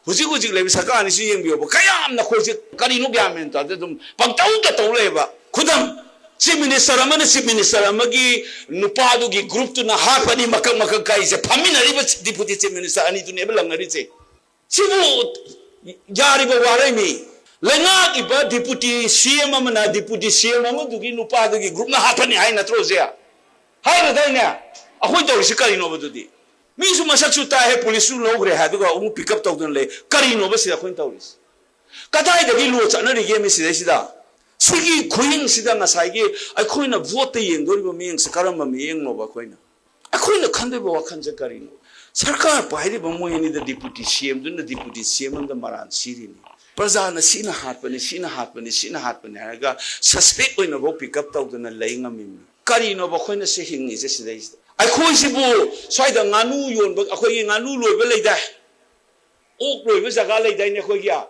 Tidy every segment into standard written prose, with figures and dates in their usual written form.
Huji lebi sakani si yang biyo kaya amna khoi si kari no gya men ta dum pangtau ka tau leba khudam chief minister amagi nupa du gi group tu na ha pani makak kai se phamina ri ba deputy chief minister ani tu ne ba lang ri che chibu yari ba warai mi lenga iba deputy CM amana deputy CM amadu gi nupa du gi group na ha pani hai na tro se hai na dai na akhoi tau si kari no ba du di mi su masak su ta he police su logre ha du ga um pick up tau dun le kari no ba se akhoi tau ris kadai da gi lu cha na ri ge mi si da Sigi Queen Sidang Asagi, I coin a vote in Doribo means Karama Ming Nova Coina. I coin a Kandebo Kanzakarino. Sarkar Pahidi Bamoyani the deputy CM, then the deputy CM and the Maran Sirini. Prazana Sina Harpen, Haraga, suspect when a rope pick up out and a laying a mim. Karino Bacoina saying is this. I call Sibu, so I don't know you, but Akoy Anu Leda. Oak was a galley Dinakoya.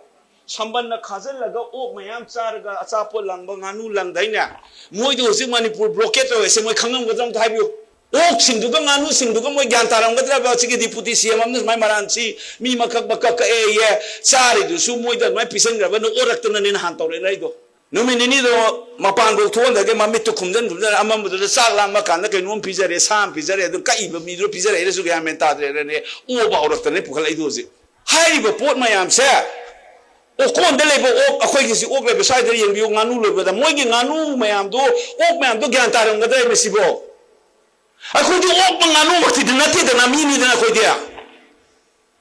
Samban na khazal laga ok mayam charga achapo langba nganu langdaina moi do si manipur blockade ho se moi khangam gajam thaibiu ok singduga nganu singduga moi gyan taram gadra ba chigi deputy CM amnes mai maranchi mi makak bakak e ye chari du su moi da mai pisan graba no orak tuna nin han tore rai do numi ni do mapan go thon da ge mamit to khumjan amam do sak lang ma kan ke nom pizare sam pizare do kai ba mi do pizare re su ga men ta de ne o ba orak tane pukhalai do ji hai ba pot mayam se O kon de lebo o akhoi gi si ok lebo sai de yeng bi nganu lebo da moi gi nganu mayam do ok mayam do gyan taram ga dai mesibo akhoi di ok nganu wakti de nati de na mi ni de na khoi dia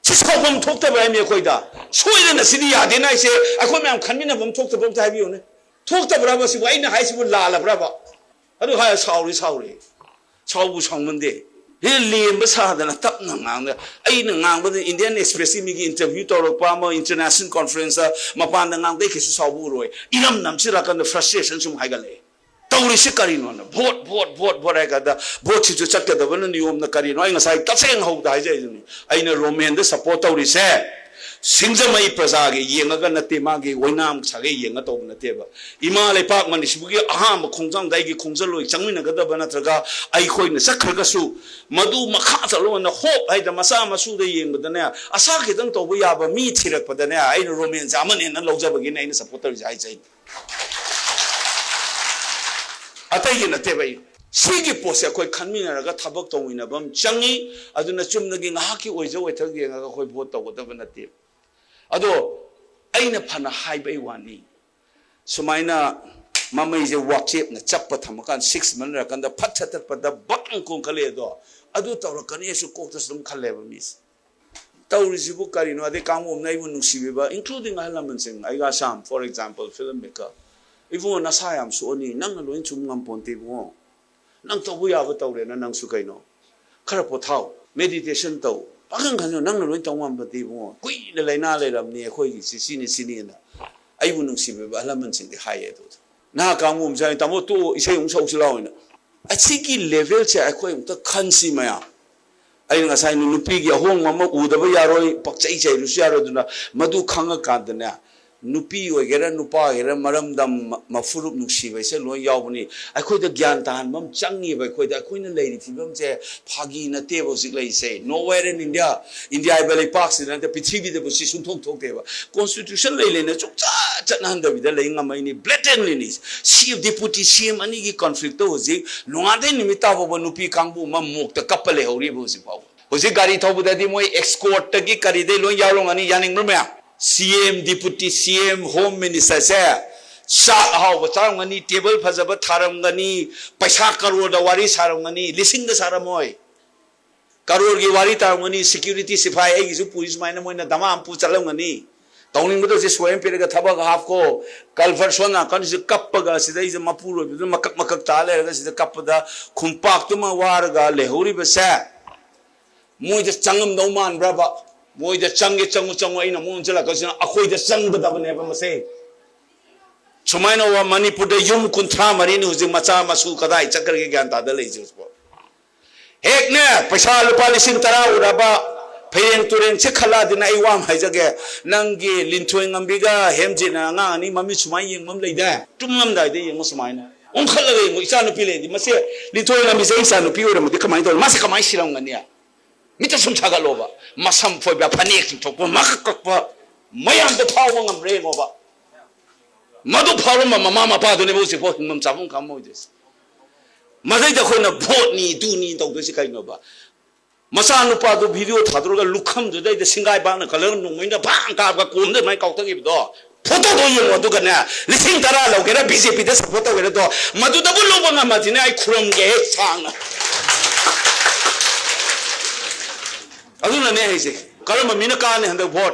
sis ko bom thok ta ba mi khoi da soi de na sidi ya de na se akhoi mayam khan mi na bom thok ta hai bi ne thok ta bra ba si wai na hai si bu la la bra ba adu ha sauri chau bu chang men de Liam Basada, Tap Nang, Ain with the Indian Express interview to Palmer International Conference, Mapanang, they kiss Saburoi, Inam Namchirak and the frustrations from Hagale. Tauri Sikarino, what I got the boat to check the one you on the Carino, and I touch and hope the I know Roman the support Tauri said. Sinzamai Prasagi, Yangaga Natimagi, Winam Sagi, Yangato Nateva. Imale Parkman is Aham, Kongzang Dagi Kongzalo, Chamina Gadabanataga, Aikoi, Sakragasu, Madu Makatalo, and the hope I the Masama Suda Ying, but the Nea, Asaki don't we have a meat here, but the Nea, I know Roman Zaman and Lozabagin and supporters, I say. I tell you, Nateva. Sigi Posia quite Kamina, got Tabako in a bum, Changi, I do not assume the Haki was away talking a whole water, whatever native. Ado, aina pana high bay one. So mina Mama is a watch it, the chapter Tamakan 6 minutes, and the patat, but the button concaledo. Ado Tarakani should quote us some calabamis. Tauris Bukarino, they come home, even Nusiba, including elements in Agasam, for example, filmmaker. Even Nasayam, so only none alone to Mamponte won. Nang to we have a tauren and Nang Sukaino. Karapotau, meditation to. Pagan can nang no to one but they won't. Queen the Lainale of near Hoi, Sini. I wouldn't see the elements in the higher. Now come home, Tamoto is saying so slow. I think he levels I call him to consumer. I assign Nupigi a home, Mamma, Udavayaro, Pakcha, Luciano, Madu Kanga Cantana. Nupi or get a nupa, Maram dam Mafuru Nushi, I said, Loy Yawni. I could the Gyantan, Mum Changi, I could a queen lady, Tibum, Pagi in a table, say, nowhere in India, Valley Parks, and the Pitivi, the position to talk about. Constitution lay in a Chananda with the laying of many blatantly. See if deputy CM Anigi conflict, no other Nimitava Nupi Kambu, Mamuk, the couple of Ribos. Was it Gary Tobu that the way escort the Gikari, de Loy Yarong and Yanning Rumia? CM, Deputy CM, Home Minister, Shah, how Tarangani, Table Pazaba Tarangani, Pasaka, the Wari Sarangani, listen the Saramoy. Karurgi Wari Tarangani, security Sipai, is police mine when the Damam Putalangani. Towning with this way, Piraga Tabaga Hafko, Calversona, Kanis Kapaga, Sida is a Mapuro, Makatale, this is the Kapada, Kumpactuma Warga, Lehuri Besa. Muy just Changam no man, brava. Moi the Changi in a Monjala, because Akoi the Sang the Dabaneva say. Sumaino money put the Yum Kuntra Marino, the Matama Sukadai, Chakariganta, the Lazers. Hekne, Pasal Palisin Tara, Raba, paying to them Chekala, the Naiwam, Hazaga, Nangi, Lintuing Ambiga, Hemjina, Nani, Mamisumai, Mumley there. To Mumda, the Musmina. Uncoloring, we shall appeal, the Masia, Lituania is a son of Pure, the Commando, Massacre, my Shilangania. 미터 숨 차갈로바 마삼 포비아 파닉 톡고 막각바 마양도 파워만 브레모바 마도 파워만 마마 파도네 보시 포 힘 잡은 감모이데스 마다이다 코이나 보니 두니 똑도시 카이노바 마사 누파도 비디오 타도가 룩함도 다이데 싱가이 바나 칼런 농모인다 방가가 꼰데 마이 깎다기도 포토도 용어도가네 리싱 따라 라오게라 BJP데 서포터 그래도 마두다 불로방아 마지네 아이 쿠럼게 상나 अदुनने है करम mean काने हंद vote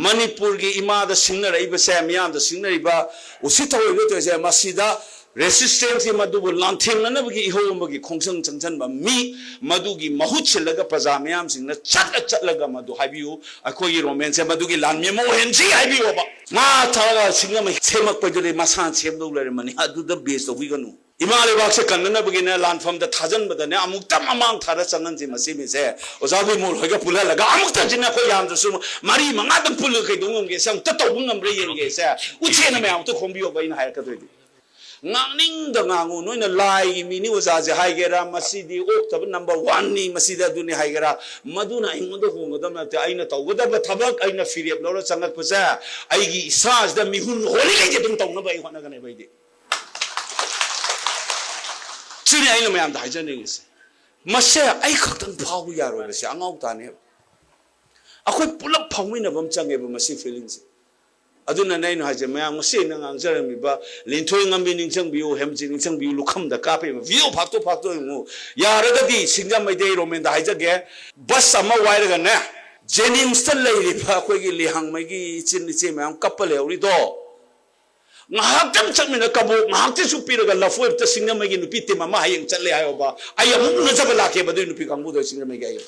Manipur की इमाद सिंगनर इब से मियाम the सिंगनर इब उसी थो इब तो से मसीदा रेसिस्टेंस मधु लांथेंगन बगी इहोमगी खोंसंग चंचन मी मधु की महुत छिलगा प्रजा मियाम सिंग चटलगा मधु हाबियु अखोई रोमेन से मधु की लान मेमो हेंसी हाबियु बा मा थागा सिंग म सेमक पजरे मसान सेमदो लरे मनि अदु द बेस तो विगनु इमाले बाक्से कन्नन बगिने लानफम द थाजन बदने अमुक्ता ममांग थारा चंगन जी मसी में से ओजाबी मोल होगा पुला लगा अमुक्ता जिना को याम तो सुम मारी मंगा द पुल के दोंगम के संग ततो बुंगम रे येंगे से उछे न मैं तो खोंबियो बइन हाय का दोई ngang da ngangu noina lai mini oza je haigera masidi oktab number 1 ni masida duni haigera maduna ingodo hongoda mate aina tawgoda ba thabak aina firiep loro changak pasa aigi isas da mihun holi ke dum tawna bai hona gane bai de chini aina mayam da haijane gise mase ai khaktan phaw yaro se angau ta ne akhoi pulap phawmina bam change ba masi feelings aduna nai no haje mayam se na ngang jarami ba linthoi ngambi ningchang biu hemji ningchang biu lukham da ka pe video phakto mu yara da di singja mai dei romen da haje ge bus sama waira ga na jenims ta lei ri pha khoi gi lihang mai gi chin ni che mayam kapale uri do ngahak tam chakmina kabo ngahak te supi ra ga lafoi ta singja mai gi nupi te mama hayeng challe ayo ba ayamu na jabala ke ba dui nupi kangbu do singja mai gi ayo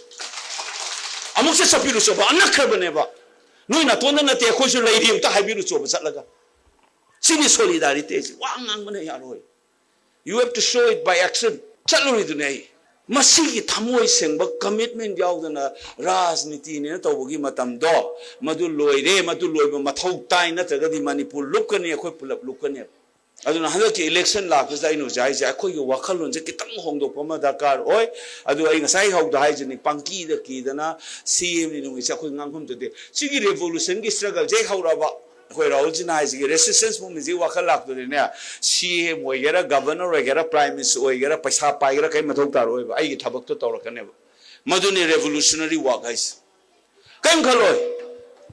amuk se sapiru so ba anak kharbane ba Nui na tona na te khoisu leiri umta haibiru choba chatlaga sini solidarity wangang mana yaroi you have to show it by action chaluri dunai masigi thamoi sengba commitment yaudana rajniti ne tawgi matam do madu loire madu loiba mathau tai na tagadi manipur lukani khoi pulap lukani aduna hanaki election la ka zainu jai ja khoi yo wakhalon je kitang hongdo pama dakar oi adu ai ngasai hau dai je ni pangki da ki dana cm ni ngi sa khoi ngangkhum de de sigi revolution gi struggle je haura ba khoi raul ji na ji resistance movement ji wakhal lak de ne cm oi gera governor oi gera prime minister oi gera paisa pai gera kai mathau tar oi ba ai gi thabak to tawrakane ba maduni revolutionary work hais kaim khaloi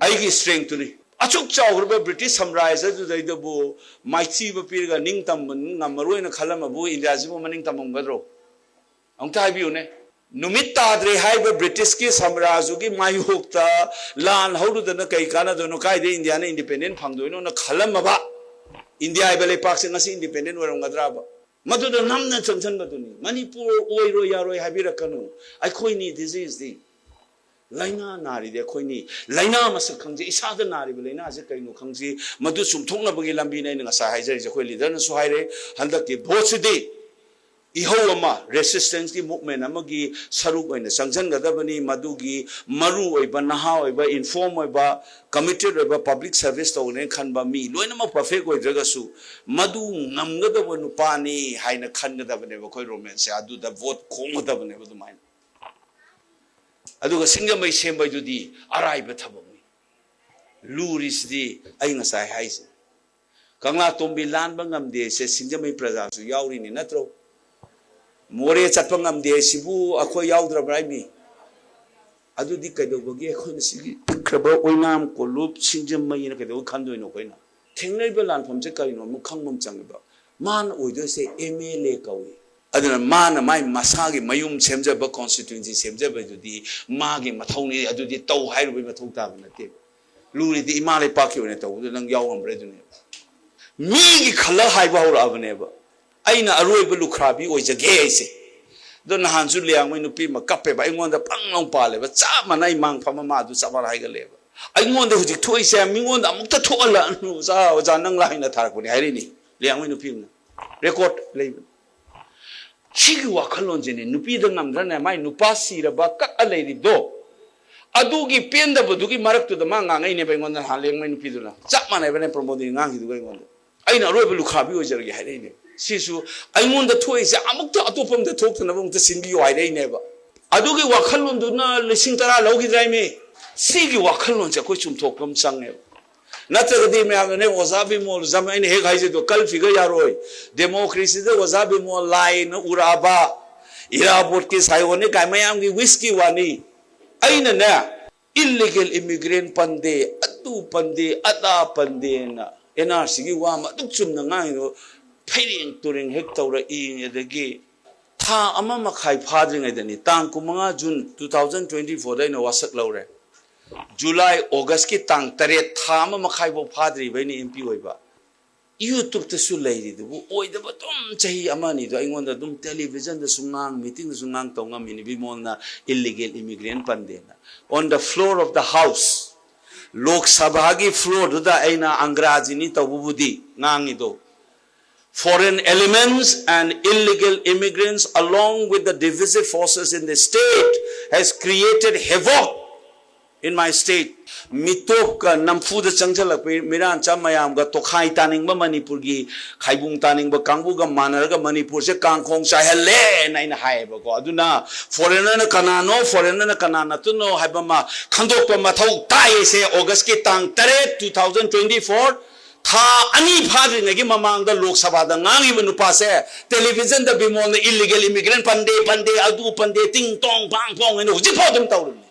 ai gi strength ni achuk chawrba british samurai ju daidabu maichi ba pirga ningtam ngamaroina khalama bu india ji bu maning tamam gadro angta habiu ne numit tadre haiba british ki samraju gi mayukta lan haudu dana kai kana dono kai de india na independent phangdoino na khalama ba india ibele pak se ngasi independent warang gadra ba madu da namna changchan ba duni manipur oiro yaroi habira kanu ai khoi ni disease di laina nari de khoini laina masak khangje isada nari be laina je kaino khangji madu sum thongna bagi lambi nai nga sa haijari je khoi leader na so haire handak ki vote sidi ihawama resistance ki movement amagi saruk oina sangjan gadabani madu gi maru oiba naha oiba inform oiba committed oiba public service to ne khanba mi loina ma perfect oi jaga su madu ngamgadaba nupani haina khangadabane ba khoi romance adu da vote khonggadabane ba dumai aduga singamai sembai judi araiba thabami lurisdi ai ngasai haise kangla tombi lanba ngamde se singamai praja su yauri ni natro more chatpa ngamde sibu akhoi yaudra braimi adudi kaidobogi akhoi sigi khaba oinam kolup singamai na kaido khandoino koina thengnaiba lanpham je kaino mukhangmam changba man oido se mla kawi aduna mana mai masagi mayum semjaba constituency semjaba judi magi mathawni adudi taw hairu be mathau ta banate luri di imale pakyo ne taw nang yawam bre dune mi gi khala haiba hor abne ba aina aroi bu lukhrabi oijage aise don hanju liang mai nupi ma kappe ba ingonda panglong pale ba cha manai mang phama ma du chamar haiga le ba aingonda huji thoi se mingonda amukta thoala nu za nang la ina tharak ni hairi ni liang mai nupi na record le Chigi wakalonjini nupi da ngamdrana mai nupasi raba kak alai do adugi penda budugi marak tu da manga ngai ne bengon dan haleng mai nupi duna chap mana bene promoting ngang hidu bengon aina roi belu khabi o jargi haidai ne sisu aingon da thoi se amuk ta atopam da thok na bung ta sinbi o haidai ne ba अदुगी वाखलोंदुना लिसिंग तरा लौगिद्राय में सिगी वाखलोंसे कोई चुमथोकम संगे नत्रगदी मैमने ओजाबी मोल जमाइन Hague हाइजे तो कल figure यारोय democracy दे ओजाबी मोल line उराबा इराबोट के सायोने काय मयाम की विस्की वानी अइना ना इलीगल इमिग्रेंट पंदे अतु पंदे अता पंदे ना एनआरसी की वा मदुक चुमना ngai फेरिंग तुरिंग हेक तौरा इंग एदगी था अमा मखाई फाद्रिंग एदनी तांग कुमंगा जून 2024 दा इन वासक लौरे जुलाई अगस्त की तांग तरे था अमा मखाई बो फाद्रि बैनी एमपी होइबा यूट्यूब तसु लैरि दुबु ओइदब तुम चही अमानी दो अइंगोंदा दुम टेलीविजन द सुंगांग मीटिंग द सुंगांग तोंगा मिनी बिमोलना इलीगल इमिग्रेंट पंदेना on the floor of the house Lok Sabha की फ्लोर दुदा अइना अंग्राजिनी तबुबुदी ngangi do foreign elements and illegal immigrants along with the divisive forces in the state has created havoc in my state mitok ka namfu da changjalak miran chamayam ga tokhai taning ba manipur gi khaibung taning ba kangbu ga manar ga manipur se kangkhong sa hele naina hai ba ko aduna foreigner na kanana tu no hai ba ma khandok pa mathau tai se august ki tang 2024 था अनी फाद्रिंग की ममांग the लोक सभा the ngangi मनुपा से television द Bimol illegal immigrant पंदे पंदे अदु पंदे टिंग टोंग पांग पोंग ने हुजि फोदम तौरनि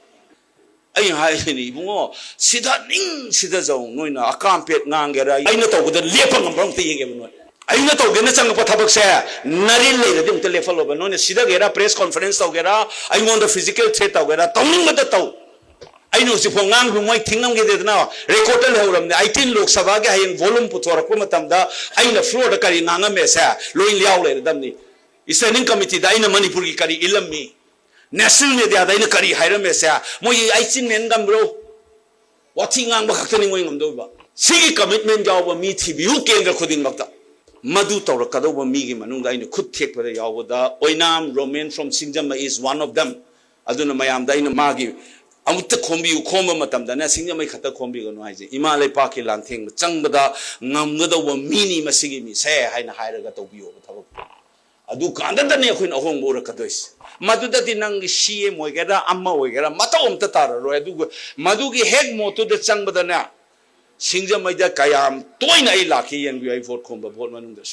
अई हाइनि बुंगो सिदा निंग सिदा जौ नोइना अकाम पेट nganगेरा अइना तौगद लेपंग हमरम ते येगे बनो अइना तौगेना चंग प थबक से नरिल ले दम ते लेफल ओबा नोने सिदा गेरा प्रेस कॉन्फ्रेंस तौगेरा अइंगोन द फिजिकल थ्रेट तौगेरा तौनिंग मत तौ अइनो सि फोंगांग बुंगोय थिंगम गे देना रिकॉर्डल हेवरमने 18 लोक सभा के हयंग वॉल्यूम पुथोरक मतमदा अइना फ्लोर द करी nangame से लोइन लियाव ले दमनी स्टैंडिंग कमिटी दा अइना मणिपुर की करी इलममी नेशनल मीडिया दा अइना करी हायरमे से मोय आइचिन main गमब्रो वाथि ngang ba khakta ningoy ngam do ba sigi commitment jaw ba mi thibiu kendra khuding makta madu tawrak kado ba mi gi manung da अइना खुद थेक पदा याव दा Oinam Romen from Singjam is one of them aduna mayam da अइना मागी अमुत खोंबी खोम मतमदना सिंगमई खत खोंबी गनो हाइजे इमा लेपा के लांथेंग चंगबदा ngamgadaw मीनी मसिगी मी से हाइना हाइरगा तौबियो थबक अदु कांददने अखोइन अहोंग बोरा कदोइस मदुदति नंग सीएम होइगेरा अम्मा होइगेरा मतोम त तारो अदु मदुगी हेग मोतु द चंगबदना सिंगजमैदा कयाम तोइना आई लाखी यंग आई वोट खोंब वोट मनुंगदस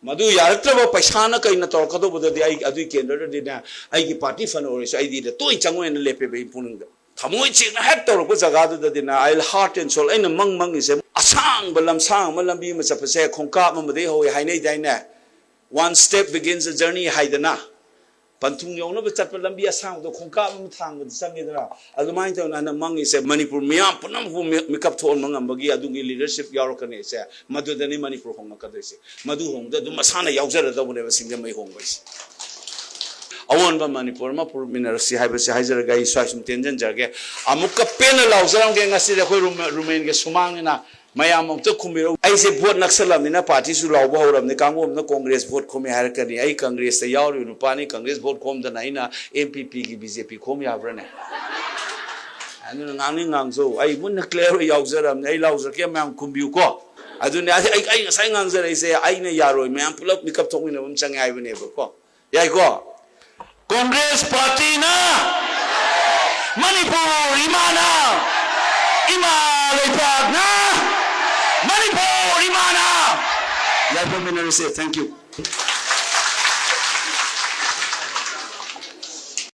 मधु यारत्रब पैसा न कई न तौरकदोबदि आई अदु केंद्रददिना आईगी पार्टी फन ओरिस आईदी द तोइ चंगोइन लेपे बे पुनुंग थमोय चिना हेक तौरक जगादुददिना आई हार्ट एंड सोल आइना मंग इसे असंग बलमसांग मलंबी म चपसे खोंका ममदे होय हाइनै दाइना one step begins the journey हाइदना पंथुंग योनो बे चटप लंबी असंग दो खोंका म थांग द संगेदरा अदुमाइन तौना न मंग इसे मणिपुर मियाम पुनम हु मेकअप थोन मंगमबगी अदुगी लीडरशिप यावरकने से मदुदनि मणिपुर होंग कदइसे मदु होंग द मसाना यावजरदबने सिंगजमै होंगबैसे अवनबा मणिपुर मा पुरमिनरसी हाइबसे हाइजरगा इस्वासुम टेंजन जगे अमुक पेन लाउजरम के ngasi de khoi rumen ge sumangina mayam amta khumiro aise vote naksalamina party su lawba horamne kangom na congress vote khome harakani ai congress ta yauri rupani congress vote khom da naina mpp ki bjp khom yabrane anu ngangni ngangzo ai mun clear yaujram ai laujra ke mayam khumbiu ko adune ai ngasai ngangzar aise ai na yaroi mayam pulap mikap thokmina bum changai bane ko yai ko Congress party ना मणिपुर इमाना लेपाक ना Manipur इमाना thank you